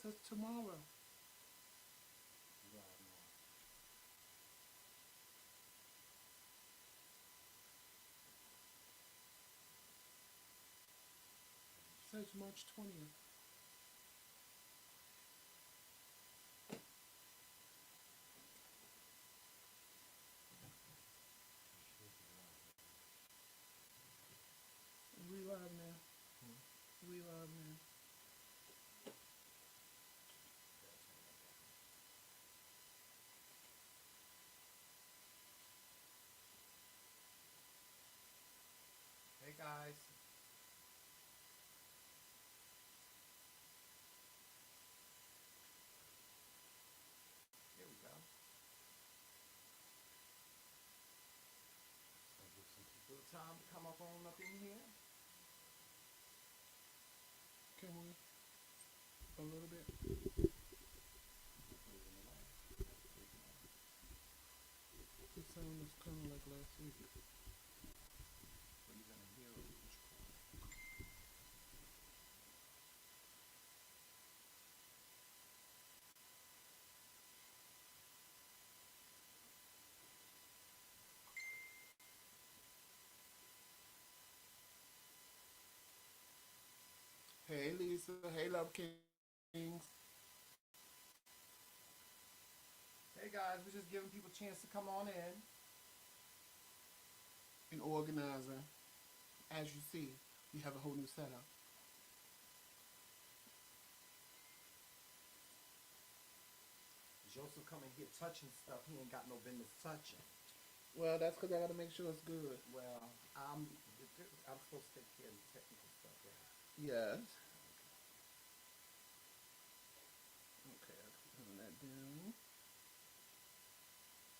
this is tomorrow. It says March 20th. We live now. We live now. Hey guys. Here we go. I'll give some people time to come up on up in here. Can we? A little bit. The sound is kind of like last week. What are you gonna hear? Hey Lisa. Hey Love Kings. Hey guys, we're just giving people a chance to come on in. And organizer. As you see, we have a whole new setup. Joseph coming here touching stuff he ain't got no business touching. Well, that's because I got to make sure it's good. Well, I'm supposed to take care of the technical stuff, right? Yes. Okay, I'll keep putting that down.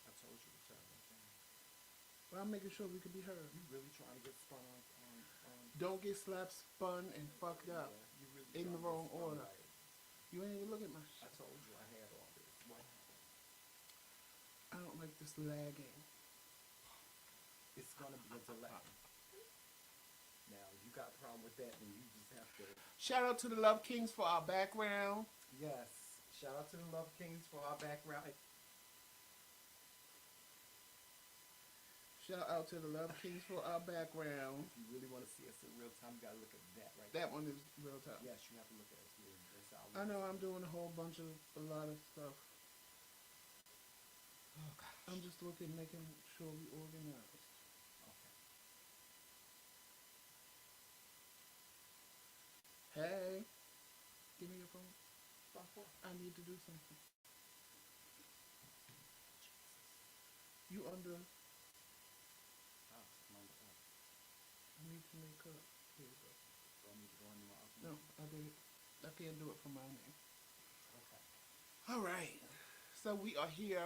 I told you to turn that down. Well, I'm making sure we can be heard. You really trying to get spun on Don't get slapped, spun, and fucked up you really in the wrong order. Right. You ain't even look at my I shit. told you I had all this. What happened? I don't like this lagging. It's gonna be a delay. Now, if you got a problem with that, then you just have to. Shout out to the Love Kings for our background. Yes. Shout out to the Love Kings for our background. Shout out to the Love Kings for our background. If you really want to see us in real time, you gotta look at that right That there. one is real time. Yes, you have to look at us. I know I'm doing a whole bunch of a lot of stuff. Oh gosh. I'm just looking, making sure we organize. Okay. Hey, give me your phone. Stop what? I need to do something. You under? I need to make up. Here we go. Do I need to go in my office? No, I did it. I can't do it from my name. Okay. All right. So we are here.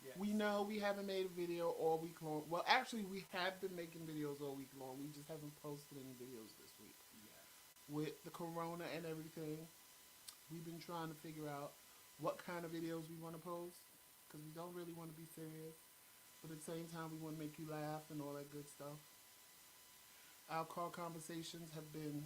Yes. We know we haven't made a video all week long. Well, actually, we have been making videos all week long. We just haven't posted any videos this week. Yes. With the corona and everything, we've been trying to figure out what kind of videos we want to post because we don't really want to be serious. But at the same time, we want to make you laugh and all that good stuff. Our car conversations have been,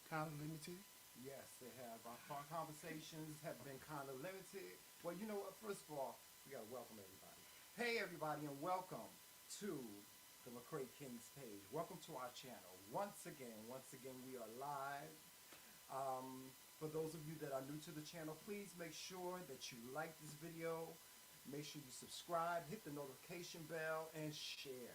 kind of limited. Yes, they have. Our conversations have been kind of limited. Well, you know what? First of all, we got to welcome everybody. Hey, everybody, and welcome to the TheMKingz page. Welcome to our channel. Once again, we are live. For those of you that are new to the channel, please make sure that you like this video. Make sure you subscribe, hit the notification bell, and share.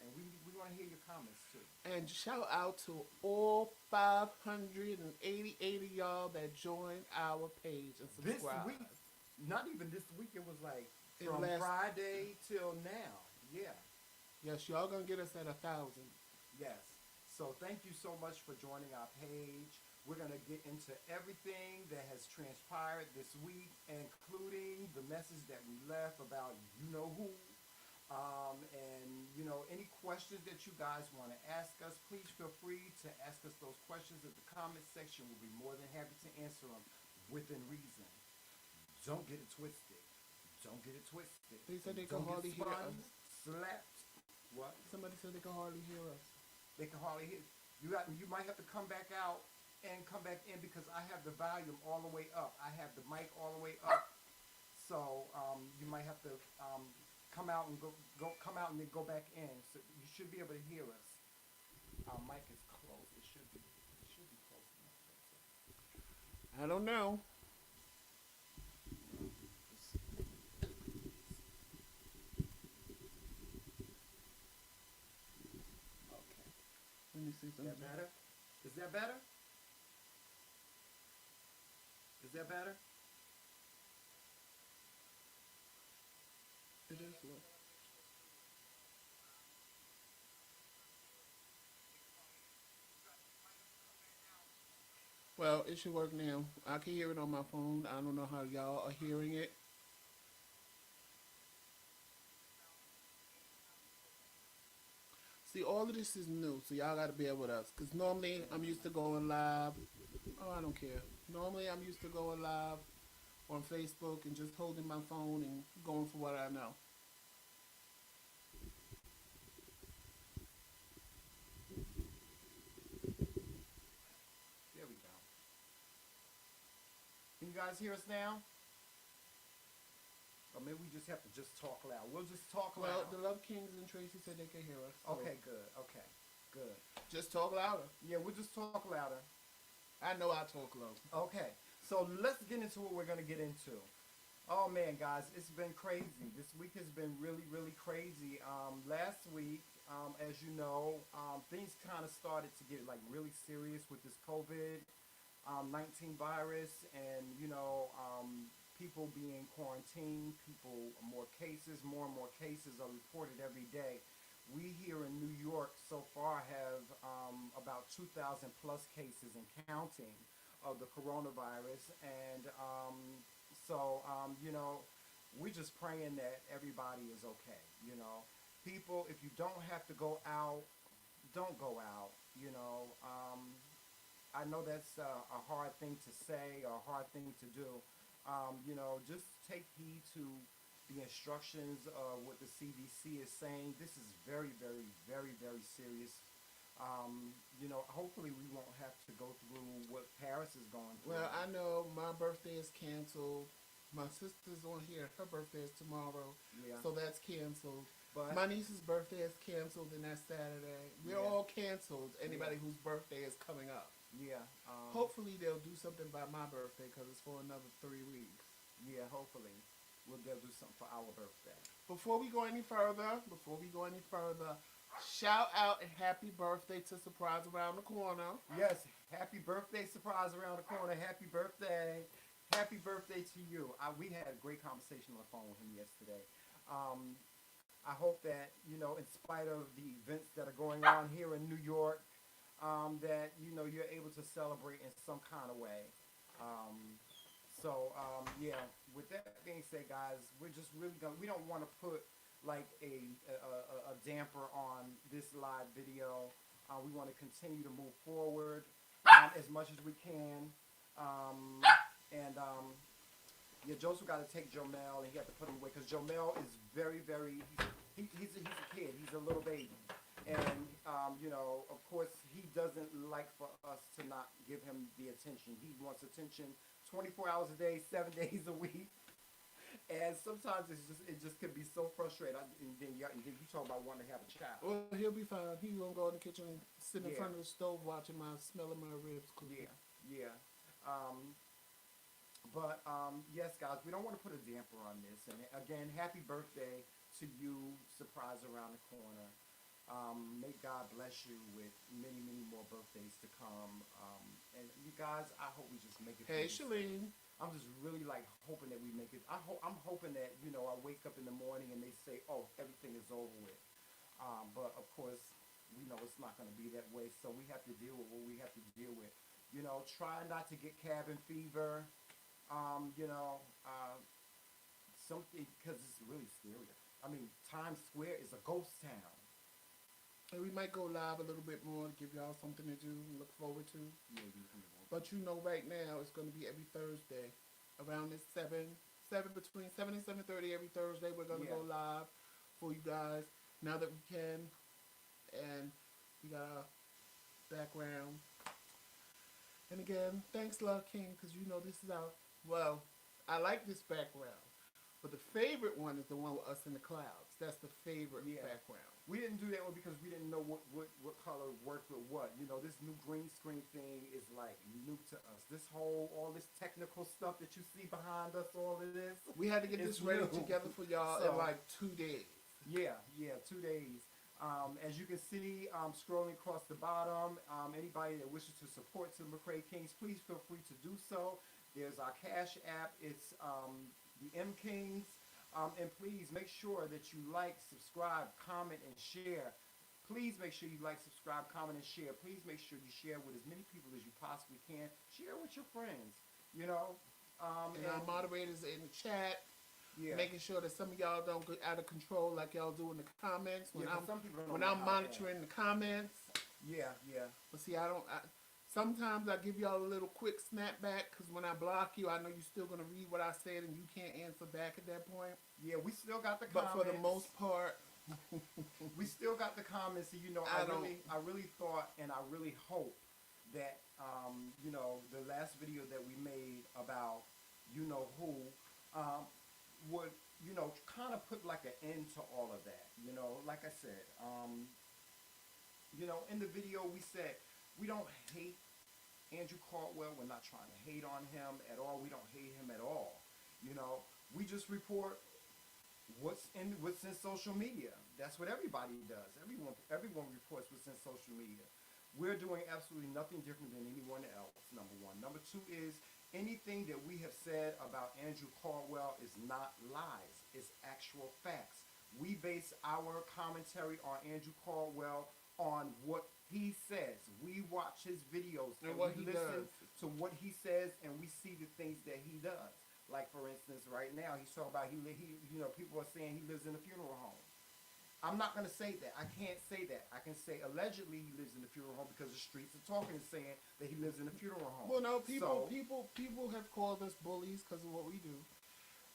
And we want to hear your comments, too. And shout out to all 588 of y'all that joined our page and subscribed. This week, not even this week, it was like It from last- Friday till now. Yeah. Yes, y'all gonna get us at 1,000. Yes. So thank you so much for joining our page. We're going to get into everything that has transpired this week, including the message that we left about you-know-who. Any questions that you guys want to ask us, please feel free to ask us those questions in the comment section. We'll be more than happy to answer them within reason. Don't get it twisted. They said they can hardly hear us. Slapped. What? Somebody said they can hardly hear us. They can hardly hear. You might have to come back out and come back in because I have the volume all the way up. I have the mic all the way up. So you might have to come out and come out and then go back in. So you should be able to hear us. Our mic is closed. It should be close enough. I don't know. Okay. Let me see Is something. that better? Is that better? Is that better? It is low. Well, it should work now. I can hear it on my phone. I don't know how y'all are hearing it. See, all of this is new, so y'all got to bear with us. Because normally I'm used to going live. Oh, I don't care. Normally I'm used to going live on Facebook and just holding my phone and going for what I know. There we go. Can you guys hear us now? Or maybe we just have to just talk loud. We'll just talk Well, loud. the Love Kings and Tracy said they can hear us. So Okay, good. Okay, good. just talk louder. Yeah, we'll just talk louder. I know I talk low. Okay, so let's get into what we're going to get into. Oh man, guys, it's been crazy. This week has been really, really crazy. Last week, as you know, things kind of started to get like really serious with this COVID 19 virus, and people being quarantined, more and more cases are reported every day. We here in New York so far have about 2,000 plus cases and counting of the coronavirus, and we're just praying that everybody is okay. People, if you don't have to go out, don't go out. I know that's a hard thing to say or a hard thing to do. Just take heed to the instructions of what the CDC is saying. This is very, very, very, very serious. Hopefully we won't have to go through what Paris is going through. Well, I know my birthday is canceled. My sister's on here. Her birthday is tomorrow. Yeah. So that's canceled. But My niece's birthday is canceled, and that's Saturday. We're yeah, all canceled. Anybody yeah, whose birthday is coming up. yeah, Hopefully they'll do something by my birthday because it's for another 3 weeks. yeah. Hopefully they'll do something for our birthday. Before we go any further, shout out and happy birthday to Surprise Around the Corner. Yes, happy birthday surprise around the corner. Happy birthday to you. We had a great conversation on the phone with him yesterday. Um, I hope that, in spite of the events that are going on here in New York, that, you're able to celebrate in some kind of way. Um, yeah, with that being said, guys, we're just really going to, we don't want to put like a damper on this live video. We want to continue to move forward as much as we can. Um, and Yeah, Joseph got to take Jomel and he had to put him away because Jomel is very, very, he's a kid. He's a little baby. And, of course, he doesn't like for us to not give him the attention. He wants attention 24 hours a day, 7 days a week. And sometimes it just can be so frustrating. And then you talk about wanting to have a child. Well, he'll be fine. He's going to go in the kitchen and sit in Yeah, front of the stove watching smelling my ribs cooking. yeah, yeah. Yes, guys, we don't want to put a damper on this. And again, happy birthday to you, surprise around the corner. May God bless you with many, many more birthdays to come. And you guys, I hope we just make it. Hey, through this thing. Shalene. I'm just really like hoping that we make it. I'm hoping that I wake up in the morning and they say, "Oh, everything is over with." But of course, we know it's not going to be that way. So we have to deal with what we have to deal with. Try not to get cabin fever. Something because it's really scary. I mean, Times Square is a ghost town. And we might go live a little bit more to give y'all something to do and look forward to. Yeah, you can. But right now it's going to be every Thursday around this 7 between 7 and 7:30 every Thursday. We're going to Yeah. go live for you guys now that we can. And we got a background. And again, thanks, Love King, because you know this is our, well, I like this background. But the favorite one is the one with us in the clouds. That's the favorite Yeah. background. We didn't do that one because we didn't know what color worked with what. You know, this new green screen thing is like new to us. All this technical stuff that you see behind us, all of this, We had to get is this ready new. together for y'all in So, like 2 days. yeah, yeah, 2 days. As you can see, scrolling across the bottom, anybody that wishes to support to McCray Kings, please feel free to do so. There's our Cash app. It's TheMKingz. And please make sure that you like, subscribe, comment, and share. Please make sure you like, subscribe, comment, and share. Please make sure you share with as many people as you possibly can. Share with your friends, you know. And our moderators in the chat, Yeah, making sure that some of y'all don't get out of control like y'all do in the comments. yeah, because some people don't When know I'm how. monitoring the comments, Yeah, yeah, but see, I don't. Sometimes I give y'all a little quick snapback because when I block you, I know you're still gonna read what I said and you can't answer back at that point. yeah. We still got the But comments. for the most part, We still got the comments. And, you know, I really thought and I really hope that you know, the last video that we made about you know who would you know kind of put like an end to all of that. You know, like I said, you know, in the video we said we don't hate Andrew Caldwell. We're not trying to hate on him at all. We don't hate him at all. You know, we just report what's in social media. That's what everybody does. Everyone reports what's in social media. We're doing absolutely nothing different than anyone else. Number one. Number two is anything that we have said about Andrew Caldwell is not lies. It's actual facts. We base our commentary on Andrew Caldwell on what he says. We watch his videos and what we he listen does. to what he says, and we see the things that he does. Like for instance, right now he's talking about he you know people are saying he lives in a funeral home. I'm not gonna say that. I can't say that. I can say allegedly he lives in a funeral home because the streets are talking and saying that he lives in a funeral home. Well, no, So people have called us bullies because of what we do,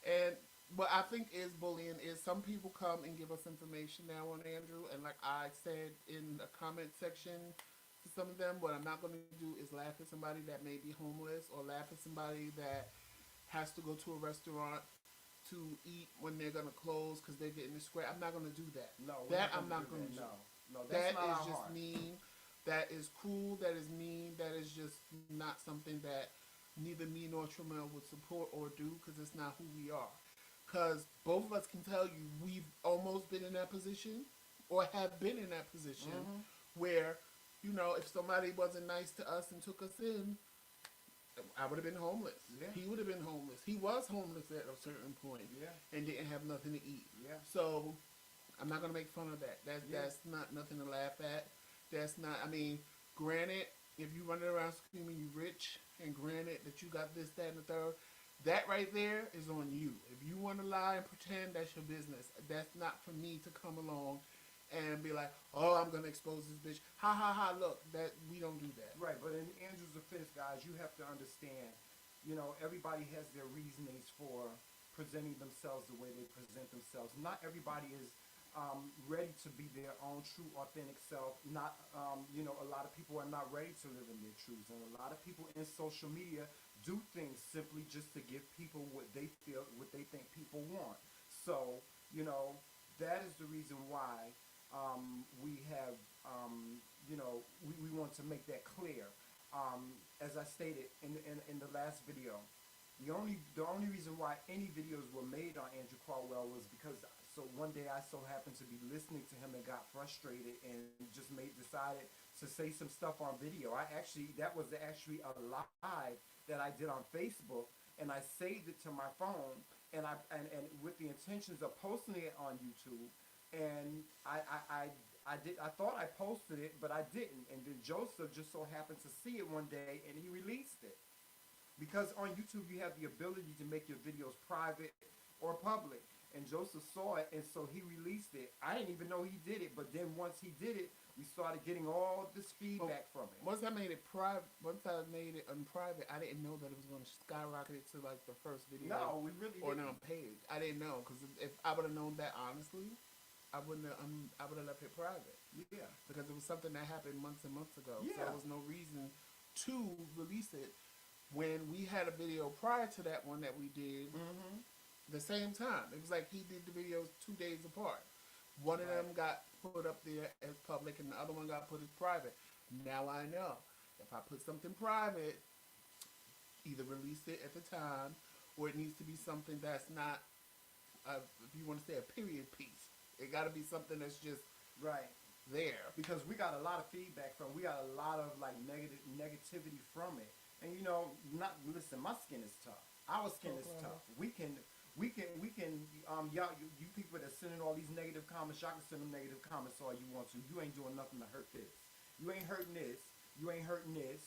and what I think is bullying is some people come and give us information now on Andrew, and like I said in the comment section to some of them, what I'm not going to do is laugh at somebody that may be homeless or laugh at somebody that has to go to a restaurant to eat when they're going to close because they're getting the square. I'm not going to do that. no, we're That not I'm gonna not do going to that. do. No, no, that's That not is our just heart. mean. That is cruel. That is mean. That is just not something that neither me nor Tramel would support or do because it's not who we are. Because both of us can tell you we've almost been in that position or have been in that position Mm-hmm. where, you know, if somebody wasn't nice to us and took us in, I would have been homeless. Yeah. He would have been homeless. He was homeless at a certain point Yeah. and didn't have nothing to eat. Yeah. So I'm not gonna make fun of that. Yeah. That's not nothing to laugh at. That's not. I mean, granted, if you running around screaming you rich, and granted that you got this, that, and the third, that right there is on you. If you want to lie and pretend, that's your business. That's not for me to come along and be like, oh, I'm gonna expose this bitch. Ha ha ha! Look, that we don't do that. Right, but in Andrew's defense, guys, you have to understand, you know, everybody has their reasonings for presenting themselves the way they present themselves. Not everybody is ready to be their own true, authentic self. Not, you know, a lot of people are not ready to live in their truths. And a lot of people in social media do things simply just to give people what they feel, what they think people want. So, you know, that is the reason why we have, you know, we want to make that clear. As I stated in the last video, the only reason why any videos were made on Andrew Caldwell was because one day I so happened to be listening to him and got frustrated and just decided to say some stuff on video. That was actually a live that I did on Facebook, and I saved it to my phone and and with the intentions of posting it on YouTube. And I thought I posted it, but I didn't. And then Joseph just so happened to see it one day and he released it. Because on YouTube you have the ability to make your videos private or public. And Joseph saw it, and so he released it. I didn't even know he did it, but then once he did it, we started getting all this feedback from it. Once I made it private, once I made it unprivate, I didn't know that it was going to skyrocket it to like the first video. No, we really or didn't. on page. I didn't know because if I would have known that honestly, I would have left it private Yeah. because it was something that happened months and months ago. So Yeah. there was no reason to release it when we had a video prior to that one that we did Mm-hmm. the same time. It was like he did the videos 2 days apart. One of them Right. got put up there as public, and the other one got put as private. Now I know if I put something private, either release it at the time, or it needs to be something that's not, if you want to say, a period piece. It got to be something that's just Right. there. Because we got a lot of feedback from, we got a lot of like negativity from it. And you know, not listen, my skin is tough. Our skin is Okay. tough. We can y'all you people that sending all these negative comments, y'all can send them negative comments all you want to. You ain't doing nothing to hurt this. You ain't hurting this. You ain't hurting this.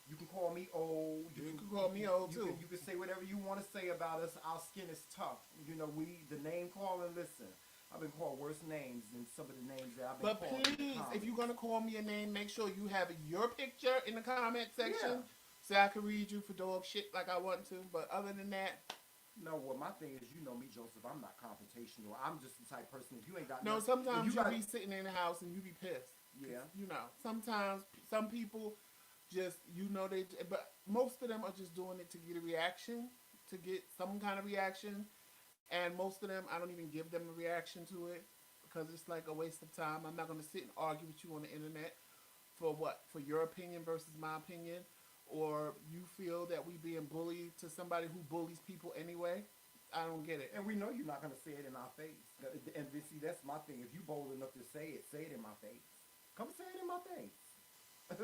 You can call me old. You can call me old too. You can say whatever you want to say about us. Our skin is tough. You know, the name calling. Listen, I've been called worse names than some of the names that I've been But called. In the please, if you're comments. gonna call me a name, make sure you have your picture in the comment section, Yeah. so I can read you for dog shit like I want to. But other than that, No, well, my thing is, you know me, Joseph. I'm not confrontational. I'm just the type of person. If you ain't got no. nothing, if Sometimes you you got, be sitting in the house and you be pissed. 'Cause, yeah, you know, sometimes some people just, they, but most of them are just doing it to get a reaction, to get some kind of reaction, and most of them I don't even give them a reaction to it because it's like a waste of time. I'm not gonna sit and argue with you on the internet for what? For your opinion versus my opinion, or you feel that we being bullied to somebody who bullies people anyway. I don't get it. and we know you're not gonna say it in our face. And see, that's my thing. If you bold enough to say it in my face. Come say it in my face.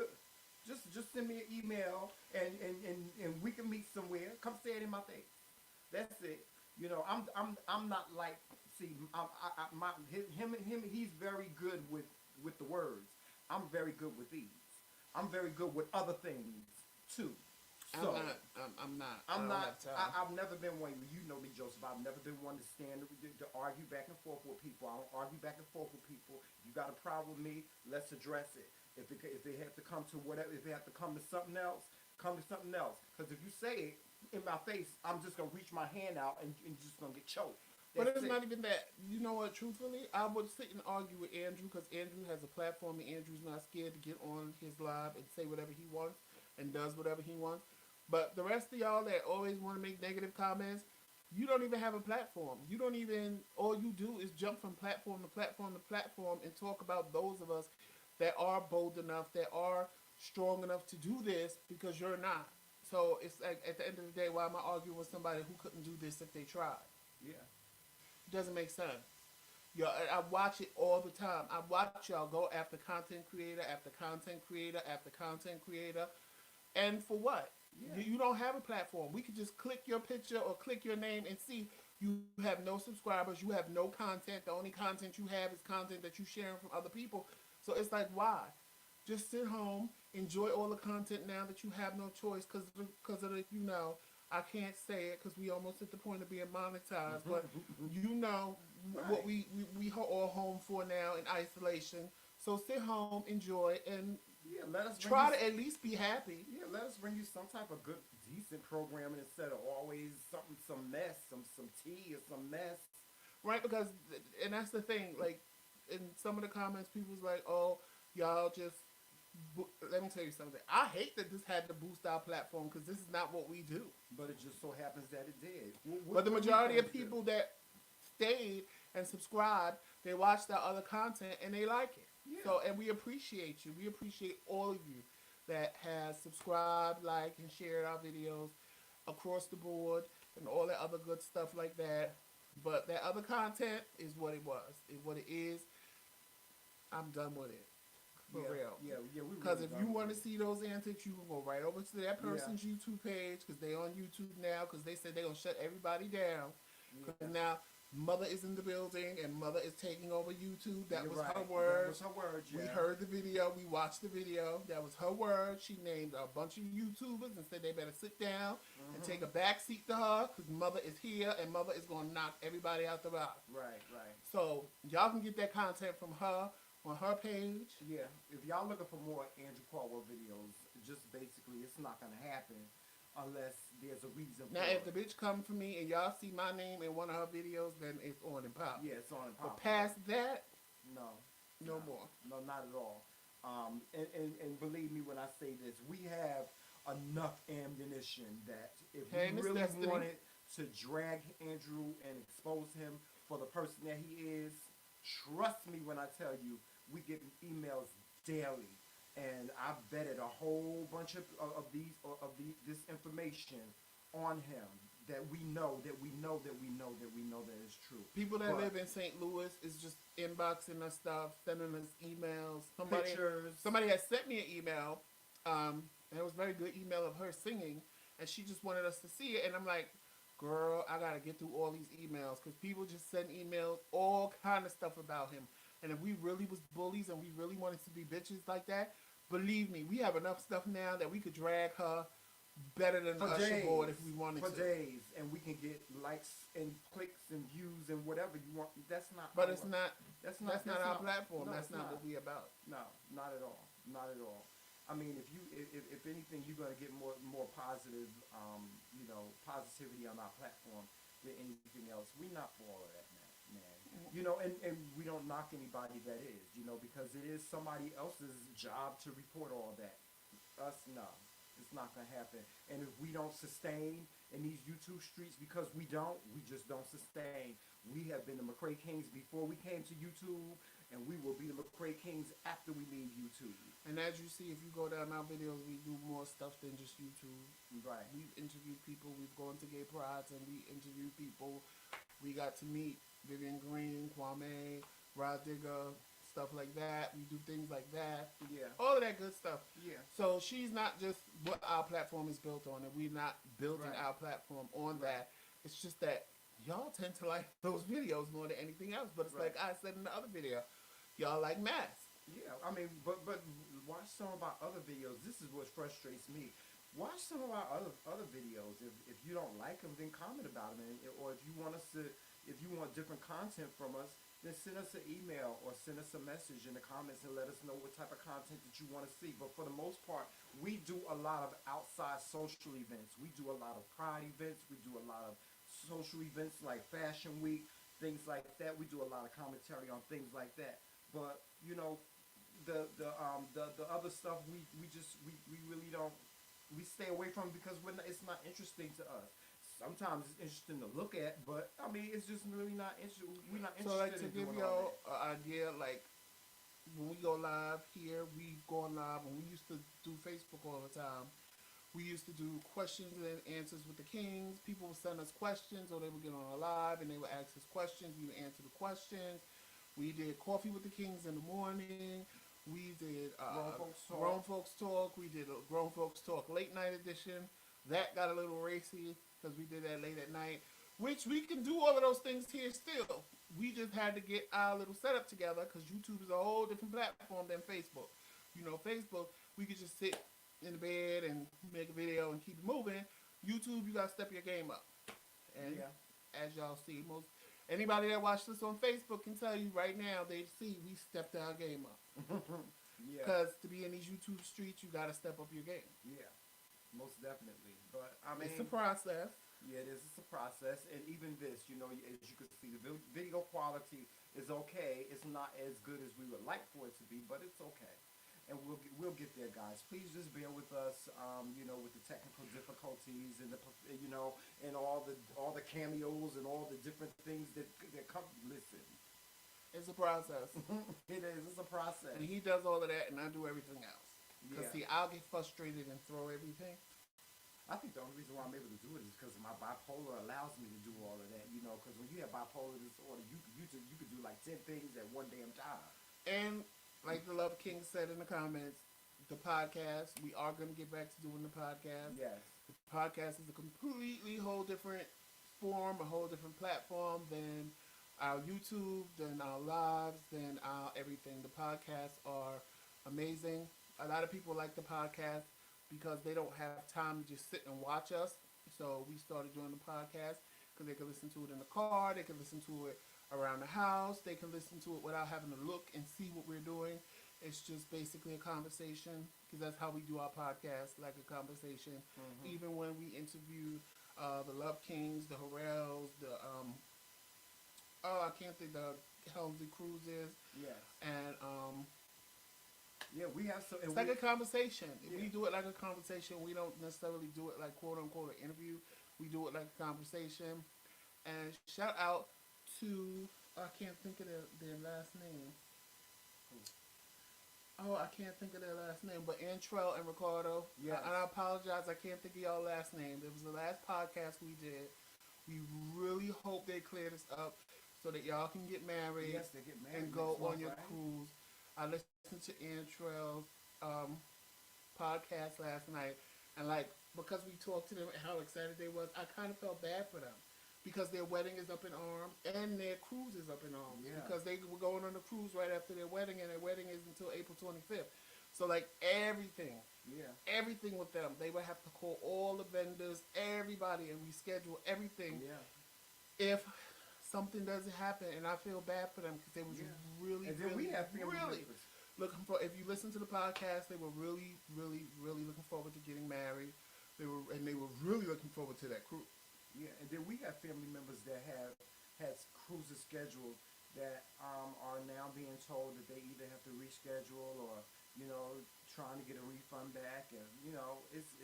just send me an email and we can meet somewhere. Come say it in my face. That's it. You know, I'm not like, see, him he's very good with the words. I'm very good with these. I'm very good with other things too. I'm So not. I'm not. I I'm don't not. have time. I've never been one. You know me, Joseph. I've never been one to stand to argue back and forth with people. I don't argue back and forth with people. If you got a problem with me, let's address it. If it have to come to whatever, if it have to come to something else, come to something else. Because if you say it in my face, I'm just gonna reach my hand out and just gonna get choked. But That's it's it. not even that. You know what? Truthfully, I would sit and argue with Andrew because Andrew has a platform and Andrew's not scared to get on his live and say whatever he wants and does whatever he wants. But the rest of y'all that always want to make negative comments, you don't even have a platform. You don't even. All you do is jump from platform to platform to platform and talk about those of us that are bold enough, that are strong enough to do this because you're not. So it's like at the end of the day, why am I arguing with somebody who couldn't do this if they tried? Yeah. It doesn't make sense. Yo, I watch it all the time. I watch y'all go after content creator after content creator after content creator. And for what? Yeah. You don't have a platform. We could just click your picture or click your name and see you have no subscribers, you have no content. The only content you have is content that you sharing from other people. So it's like, why? Just sit home, enjoy all the content now that you have no choice because of the, I can't say it because we almost at the point of being monetized, but you know what Right. we all home for now in isolation. So sit home, enjoy, and Yeah. Let us bring try you. to at least be happy. Yeah, let us bring you some type of good, decent programming instead of always something, some mess, some tea or some mess. Right? Because, and that's the thing, like, in some of the comments, people's like, oh, y'all just, let me tell you something. I hate that this had to boost our platform because this is not what we do. But it just so happens that it did. But the What do majority of things do? people that stayed and subscribed, they watched our other content and they like it. Yeah. So, and we appreciate you. We appreciate all of you that has subscribed, liked, and shared our videos across the board and all that other good stuff like that. But that other content is what it was. Is what it is. I'm done with it. For Yeah, real. yeah. We Because really if done you with want to it. see those antics, you can go right over to that Yeah, person's YouTube page because they on YouTube now because they said they're going to shut everybody down. yeah. Because now Mother is in the building and Mother is taking over YouTube. That You're was right. her That was words. her words. We Yeah. heard the video. We watched the video. That was her word. She named a bunch of YouTubers and said they better sit down and take a back seat to her because Mother is here and Mother is going to knock everybody out the box. Right, right. So y'all can get that content from her on her page. Yeah. If y'all looking for more Andrew Caldwell videos, just basically, it's not gonna happen unless there's a reason Now, for if the it. bitch come for me and y'all see my name in one of her videos, then it's on and pop. Yeah, it's on and But popping. past that, No, no more. no, not at all. And believe me when I say this, we have enough ammunition that if Hey, we Miss really Destiny. wanted to drag Andrew and expose him for the person that he is, trust me when I tell you, we get emails daily, and I vetted a whole bunch of this information on him that we know that we know that we know that we know that is true. People that But live in St. Louis is just inboxing us stuff, sending us emails. pictures, Somebody has sent me an email, and it was a very good email of her singing, and she just wanted us to see it. And I'm like, girl, I gotta get through all these emails because people just send emails, all kind of stuff about him. And if we really was bullies and we really wanted to be bitches like that, believe me, we have enough stuff now that we could drag her better than the for Usher days, board if we wanted for to. days, and we can get likes and clicks and views and whatever you want. That's not But our. it's not. That's not. That's not That's our not. platform. No, That's it's not not. what we about. No, not at all. Not at all. I mean, if anything, you're gonna get more positive, positivity on our platform than anything else. We not for all of that, man. And we don't knock anybody that is, because it is somebody else's job to report all that. Us, no. It's not gonna happen. And if we don't sustain in these YouTube streets, because we just don't sustain. We have been the McCray Kings before we came to YouTube, and we will be the McCray Kings after we leave YouTube. And as you see, if you go down our videos, we do more stuff than just YouTube. Right. We've interviewed people. We've gone to gay prides and we interviewed people. We got to meet Vivian Green, Kwame, Rod Digger, stuff like that. We do things like that. Yeah. All of that good stuff. Yeah. So she's not just what our platform is built on, and we're not building Right. our platform on Right. that. It's just that y'all tend to like those videos more than anything else. But it's Right. like I said in the other video, y'all like masks. Yeah, I mean, but watch some of our other videos. This is what frustrates me. Watch some of our other videos. If you don't like them, then comment about them. Or if you want different content from us, then send us an email or send us a message in the comments and let us know what type of content that you want to see. But for the most part, we do a lot of outside social events. We do a lot of pride events. We do a lot of social events like Fashion Week, things like that. We do a lot of commentary on things like that. But the other stuff we really don't, we stay away from because it's not interesting to us. Sometimes it's interesting to look at, but I mean it's just really not interesting. We're not So interested like to in give doing y'all all an idea, like when we go live here, we go live. When we used to do Facebook all the time, we used to do questions and answers with the Kings. People would send us questions, or they would get on a live and they would ask us questions. We would answer the questions. We did Coffee with the Kings in the morning. We did Grown Folks Talk. We did a Grown Folks Talk late night edition. That got a little racy because we did that late at night, which we can do all of those things here still. We just had to get our little setup together because YouTube is a whole different platform than Facebook. Facebook, we could just sit in the bed and make a video and keep it moving. YouTube, you gotta step your game up. And Yeah. as y'all see, most anybody that watched us on Facebook can tell you right now they see we stepped our game up. Yeah. Because to be in these YouTube streets, you gotta step up your game. Yeah. Most definitely. But I mean, It's a process. yeah, it is. It's a process, and even this, as you can see, the video quality is okay. It's not as good as we would like for it to be, but it's okay, and we'll get there, guys. Please just bear with us, with the technical difficulties and and all the cameos and all the different things that come. Listen, It's a process. it is. It's a process. And he does all of that, and I do everything else. Because Yeah. see, I'll get frustrated and throw everything. I think the only reason why I'm able to do it is because my bipolar allows me to do all of that. Because when you have bipolar disorder, you could do like 10 things at one damn time. And like the Love King said in the comments, the podcast, we are going to get back to doing the podcast. Yes. The podcast is a completely whole different form, a whole different platform than our YouTube, than our lives, than our everything. The podcasts are amazing. A lot of people like the podcast because they don't have time to just sit and watch us. So we started doing the podcast because they can listen to it in the car, they can listen to it around the house, they can listen to it without having to look and see what we're doing. It's just basically a conversation because that's how we do our podcast, like a conversation. Mm-hmm. Even when we interview the Love Kings, the Harrells, I can't think the Helmsley Cruises, Yes. and Yeah, we have some. It's And like we, a conversation. If yeah. we do it like a conversation, we don't necessarily do it like quote unquote an interview. We do it like a conversation. And shout out to I can't think of their last name. Oh, I can't think of their last name, but Antrell and Ricardo. Yes. And I apologize, I can't think of y'all last name. It was the last podcast we did. We really hope they clear this up so that y'all can get married Yes, they get married and go next month, on your right? cruise. I listened to Antrell's podcast last night, and like because we talked to them and how excited they was, I kind of felt bad for them because their wedding is up in arms and their cruise is up in arms Yeah. because they were going on a cruise right after their wedding, and their wedding is until April 25th. So like Yeah. everything with them, they would have to call all the vendors, everybody, and reschedule everything Yeah. if something doesn't happen. And I feel bad for them because they was Yeah. really, And then really, we have family really members. looking for. If you listen to the podcast, they were really, really, really looking forward to getting married. They were really looking forward to that cruise. Yeah, and then we have family members that have had cruises scheduled that are now being told that they either have to reschedule or trying to get a refund back, and it's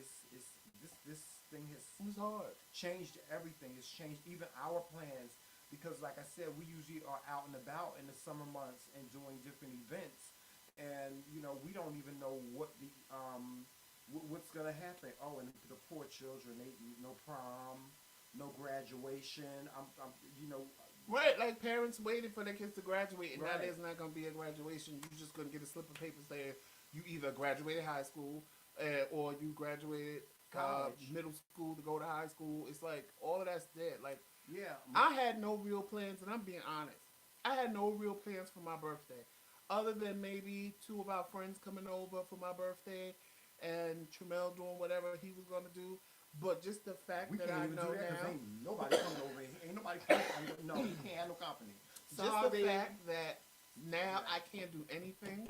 this thing has It was hard. changed everything. It's changed even our plans because, like I said, we usually are out and about in the summer months and doing different events, and we don't even know what the what's gonna happen. Oh, and the poor children, they no prom, no graduation. I'm Right, like parents waiting for their kids to graduate, and now Right. there's not going to be a graduation. You're just going to get a slip of paper saying you either graduated high school or you graduated College. middle school to go to high school. It's like all of that's dead. Like Yeah. I had no real plans, and I'm being honest. I had no real plans for my birthday, other than maybe two of our friends coming over for my birthday, and Tramel doing whatever he was going to do. But just the fact We that can't I even know do that because now, ain't nobody coming over here. Ain't nobody coming. No, you can't have no company. just the Sorry. fact that now I can't do anything.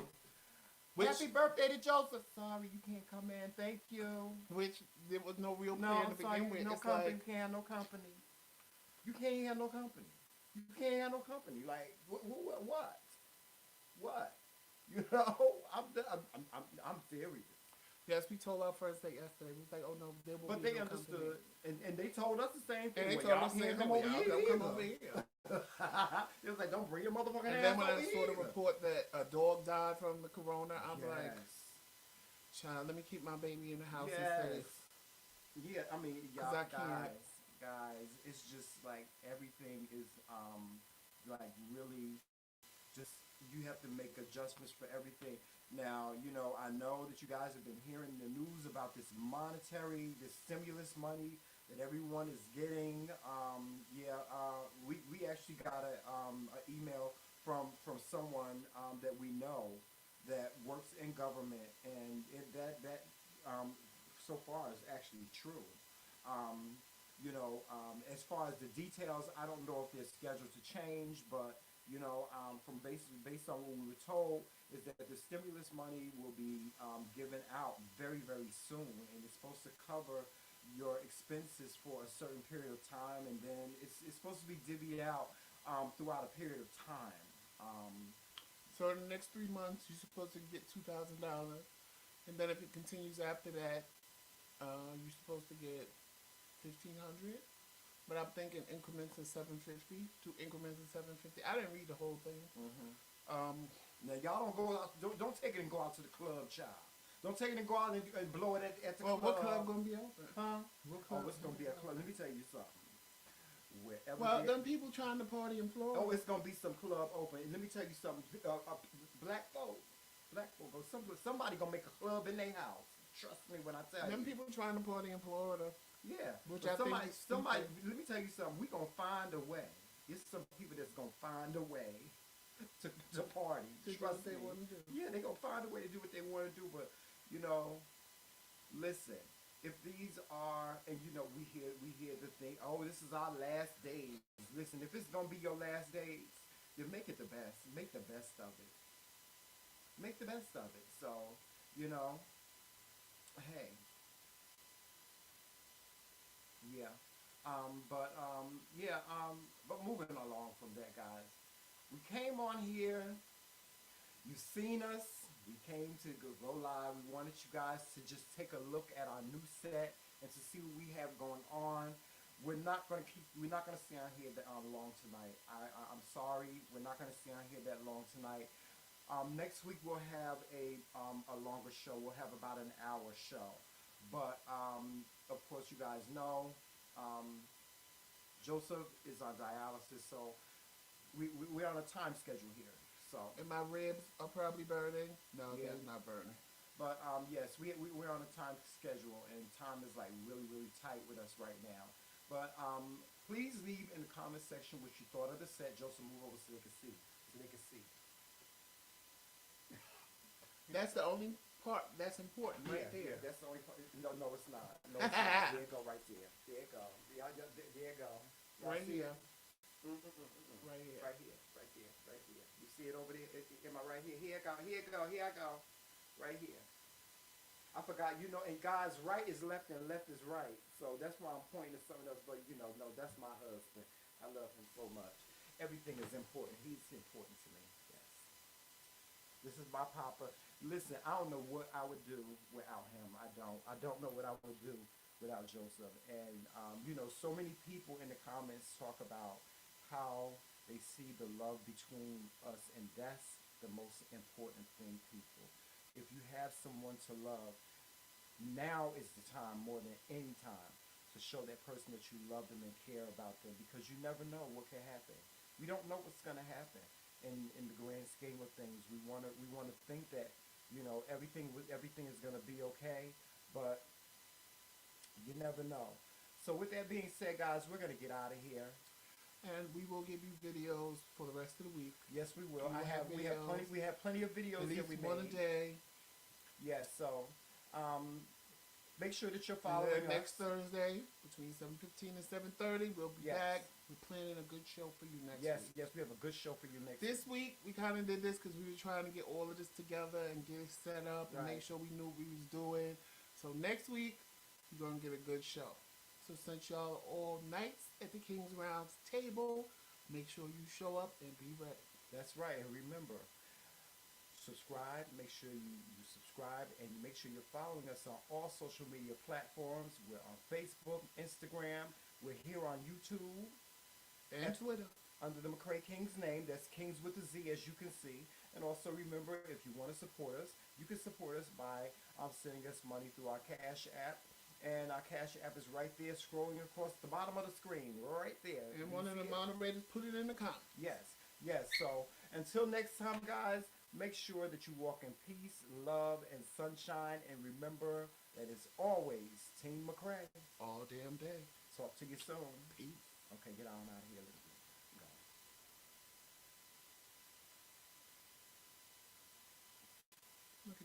Which, Happy birthday to Joseph. Sorry, you can't come in. Thank you. which there was no real No, plan to I'm sorry. begin with. No It's company. like, Can't have no company. You can't have no company. You can't have no company. Like what? What? I'm serious. yes, we told our first date yesterday. We was like, oh no, there will But be they no understood, company. and they told us the same thing. And they Well, told y'all us the can't same come thing. over Y'all here. don't come either. over here. It was like, don't bring your motherfucking And ass then when over I here. saw the either. report that a dog died from the corona, I'm like, Yes. child, let me keep my baby in the house and Yes. safe. Yeah, I mean, 'Cause y'all I can't. guys, it's just like everything is like really just you have to make adjustments for everything. Now, I know that you guys have been hearing the news about this this stimulus money that everyone is getting. We actually got an email from someone that we know that works in government, and that so far is actually true. As far as the details, I don't know if they're scheduled to change, but from based on what we were told, is that the stimulus money will be given out very, very soon, and it's supposed to cover your expenses for a certain period of time, and then it's supposed to be divvied out throughout a period of time. So in the next 3 months, you're supposed to get $2,000, and then if it continues after that, you're supposed to get 1,500. But I'm thinking increments of 750, 2 increments of 750. I didn't read the whole thing. Now y'all don't go out. Don't take it and go out to the club, child. Don't take it and go out and blow it at the Well, club. what club gonna be open? Huh? What Oh, club? it's gonna be a club. Let me tell you something. Wherever Well, they- them people trying to party in Florida. oh, it's gonna be some club open. And let me tell you something. Black folk, somebody gonna make a club in their house. Trust me when I tell Them you. people trying to party in Florida. Yeah, Which but I think is somebody. stupid. Let me tell you something. We gonna find a way. It's some people that's gonna find a way to party. To do Trust what they me. wanna do. Yeah, they gonna find a way to do what they want to do. But listen. If these are, and we hear the thing. Oh, this is our last days. Listen, if it's gonna be your last days, then make it the best. Make the best of it. Make the best of it. So, hey. Yeah. But moving along from that, guys. We came on here. You've seen us. We came to go live. We wanted you guys to just take a look at our new set and to see what we have going on. We're not going to stay on here that long tonight. I'm sorry. We're not going to stay on here that long tonight. Next week we'll have a longer show. We'll have about an hour show. But of course you guys know Joseph is on dialysis, so we're on a time schedule here. So And my ribs are probably burning. No, Yeah. they're not burning. But yes, we're on a time schedule, and time is like really tight with us right now. But please leave in the comment section what you thought of the set. Joseph, move over so they can see. So they can see. That's the only part that's important right there. Yeah, that's the only part. No, it's not. No, it's not. There you go, right there. There you go. There you go. Y'all Right see here. it? Right here. Right here. Right there. Right there. You see it over there? Am I right here? Here I go. Here I go. Here I go. Right here. I forgot, and God's right is left and left is right. So that's why I'm pointing to something else. But, no, that's my husband. I love him so much. Everything is important. He's important to me. Yes. This is my papa. Listen, I don't know what I would do without him. I don't know what I would do without Joseph. And, so many people in the comments talk about how they see the love between us. And that's the most important thing, people. If you have someone to love, now is the time more than any time to show that person that you love them and care about them, because you never know what can happen. We don't know what's going to happen in the grand scheme of things. We want to think that everything is going to be okay, but you never know. So with that being said, guys, we're going to get out of here. And we will give you videos for the rest of the week. Yes, we will. We have plenty of videos At least that we one made. a day. Yes, so make sure that you're And following then us. next Thursday between 7:15 and 7:30, we'll be Yes. back. We're planning a good show for you next Yes, week. yes, we have a good show for you next week. This week we kind of did this because we were trying to get all of this together and get it set up and make Right. sure we knew what we was doing. So next week you're gonna get a good show. So since y'all are all nights at the King's Rounds table, make sure you show up and be ready. That's right, and remember, subscribe. Make sure you subscribe, and make sure you're following us on all social media platforms. We're on Facebook, Instagram. We're here on YouTube. And Twitter. Under the TheMKingz name. That's Kings with a Z, as you can see. And also remember, if you want to support us, you can support us by sending us money through our Cash App. And our Cash App is right there, scrolling across the bottom of the screen, right there. And You one of see the it? moderators put it in the comments. Yes. So until next time, guys, make sure that you walk in peace, love, and sunshine. And remember that it's always Team McCray. All damn day. Talk to you soon. Peace. Okay, get on out of here.